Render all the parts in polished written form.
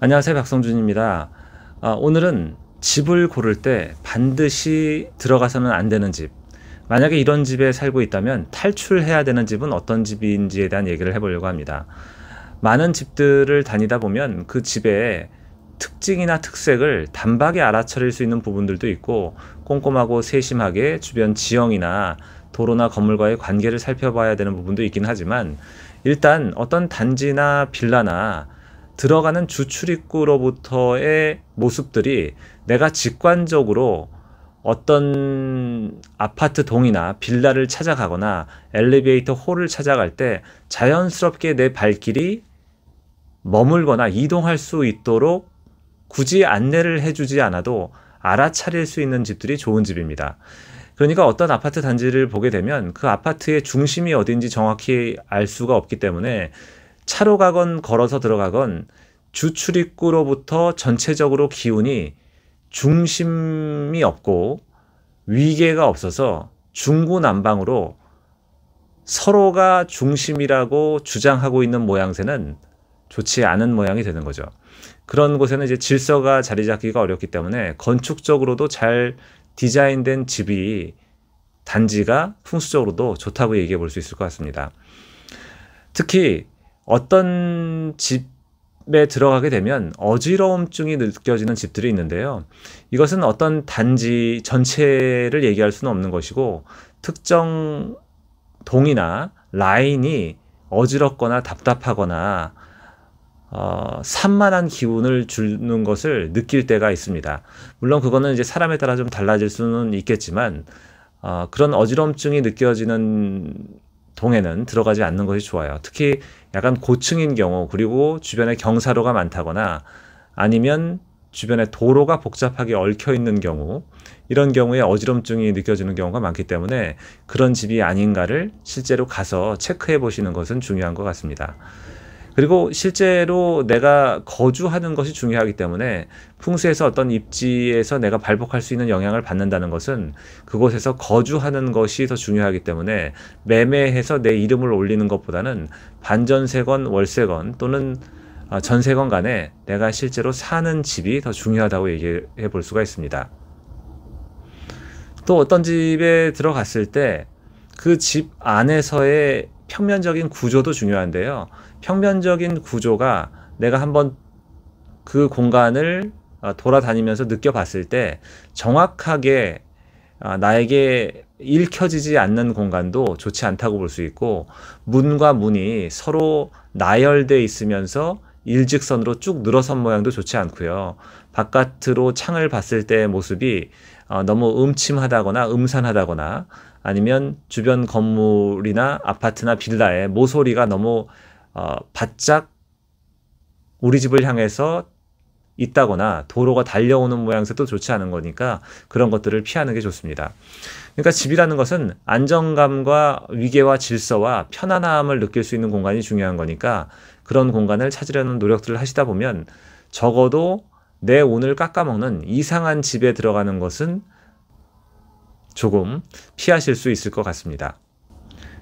안녕하세요, 박성준입니다. 오늘은 집을 고를 때 반드시 들어가서는 안 되는 집, 만약에 이런 집에 살고 있다면 탈출해야 되는 집은 어떤 집인지에 대한 얘기를 해보려고 합니다. 많은 집들을 다니다 보면 그 집의 특징이나 특색을 단박에 알아차릴 수 있는 부분들도 있고, 꼼꼼하고 세심하게 주변 지형이나 도로나 건물과의 관계를 살펴봐야 되는 부분도 있긴 하지만, 일단 어떤 단지나 빌라나 들어가는 주출입구로부터의 모습들이 내가 직관적으로 어떤 아파트 동이나 빌라를 찾아가거나 엘리베이터 홀을 찾아갈 때 자연스럽게 내 발길이 머물거나 이동할 수 있도록 굳이 안내를 해주지 않아도 알아차릴 수 있는 집들이 좋은 집입니다. 그러니까 어떤 아파트 단지를 보게 되면 그 아파트의 중심이 어딘지 정확히 알 수가 없기 때문에 차로 가건 걸어서 들어가건 주출입구로부터 전체적으로 기운이 중심이 없고 위계가 없어서 중구난방으로 서로가 중심이라고 주장하고 있는 모양새는 좋지 않은 모양이 되는 거죠. 그런 곳에는 이제 질서가 자리 잡기가 어렵기 때문에 건축적으로도 잘 디자인된 집이 단지가 풍수적으로도 좋다고 얘기해 볼 수 있을 것 같습니다. 특히 어떤 집에 들어가게 되면 어지러움증이 느껴지는 집들이 있는데요. 이것은 어떤 단지 전체를 얘기할 수는 없는 것이고, 특정 동이나 라인이 어지럽거나 답답하거나 산만한 기운을 주는 것을 느낄 때가 있습니다. 물론 그거는 이제 사람에 따라 좀 달라질 수는 있겠지만, 그런 어지럼증이 느껴지는 동에는 들어가지 않는 것이 좋아요. 특히 약간 고층인 경우, 그리고 주변에 경사로가 많다거나 아니면 주변에 도로가 복잡하게 얽혀 있는 경우, 이런 경우에 어지럼증이 느껴지는 경우가 많기 때문에 그런 집이 아닌가를 실제로 가서 체크해 보시는 것은 중요한 것 같습니다. 그리고 실제로 내가 거주하는 것이 중요하기 때문에 풍수에서 어떤 입지에서 내가 발복할 수 있는 영향을 받는다는 것은 그곳에서 거주하는 것이 더 중요하기 때문에 매매해서 내 이름을 올리는 것보다는 반전세건 월세건 또는 전세건 간에 내가 실제로 사는 집이 더 중요하다고 얘기해 볼 수가 있습니다. 또 어떤 집에 들어갔을 때 그 집 안에서의 평면적인 구조도 중요한데요. 평면적인 구조가 내가 한번 그 공간을 돌아다니면서 느껴봤을 때 정확하게 나에게 읽혀지지 않는 공간도 좋지 않다고 볼 수 있고, 문과 문이 서로 나열돼 있으면서 일직선으로 쭉 늘어선 모양도 좋지 않고요. 바깥으로 창을 봤을 때의 모습이 너무 음침하다거나 음산하다거나 아니면 주변 건물이나 아파트나 빌라의 모서리가 너무 바짝 우리 집을 향해서 있다거나 도로가 달려오는 모양새도 좋지 않은 거니까 그런 것들을 피하는 게 좋습니다. 그러니까 집이라는 것은 안정감과 위계와 질서와 편안함을 느낄 수 있는 공간이 중요한 거니까 그런 공간을 찾으려는 노력들을 하시다 보면 적어도 내 운을 깎아먹는 이상한 집에 들어가는 것은 조금 피하실 수 있을 것 같습니다.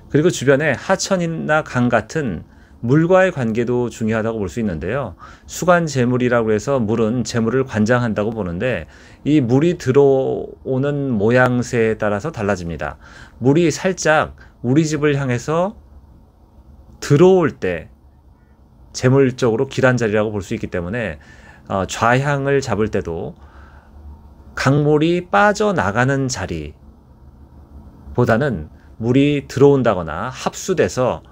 그리고 주변에 하천이나 강 같은 물과의 관계도 중요하다고 볼 수 있는데요. 수관재물이라고 해서 물은 재물을 관장한다고 보는데, 이 물이 들어오는 모양새에 따라서 달라집니다. 물이 살짝 우리 집을 향해서 들어올 때 재물적으로 길한 자리라고 볼 수 있기 때문에 좌향을 잡을 때도 강물이 빠져나가는 자리보다는 물이 들어온다거나 합수돼서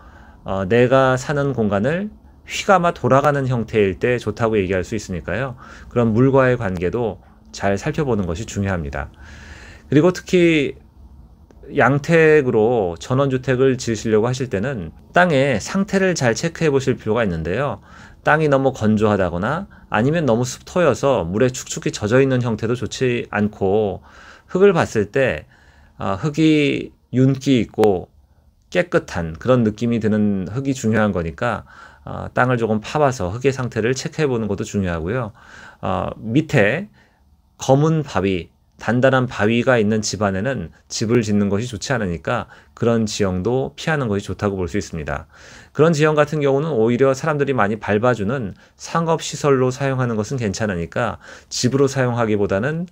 내가 사는 공간을 휘감아 돌아가는 형태일 때 좋다고 얘기할 수 있으니까요. 그런 물과의 관계도 잘 살펴보는 것이 중요합니다. 그리고 특히 양택으로 전원주택을 지으시려고 하실 때는 땅의 상태를 잘 체크해 보실 필요가 있는데요. 땅이 너무 건조하다거나 아니면 너무 습토여서 물에 축축히 젖어 있는 형태도 좋지 않고, 흙을 봤을 때 흙이 윤기 있고 깨끗한 그런 느낌이 드는 흙이 중요한 거니까 땅을 조금 파봐서 흙의 상태를 체크해 보는 것도 중요하고요. 밑에 검은 바위 단단한 바위가 있는 집안에는 집을 짓는 것이 좋지 않으니까 그런 지형도 피하는 것이 좋다고 볼 수 있습니다. 그런 지형 같은 경우는 오히려 사람들이 많이 밟아주는 상업시설로 사용하는 것은 괜찮으니까 집으로 사용하기보다는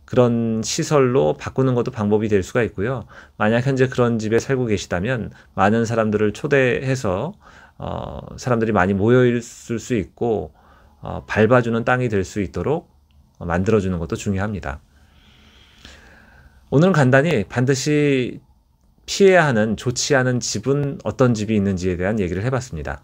그런 시설로 바꾸는 것도 방법이 될 수가 있고요. 만약 현재 그런 집에 살고 계시다면 많은 사람들을 초대해서 사람들이 많이 모여 있을 수 있고 밟아주는 땅이 될 수 있도록 만들어주는 것도 중요합니다. 오늘은 간단히 반드시 피해야 하는 좋지 않은 집은 어떤 집이 있는지에 대한 얘기를 해봤습니다.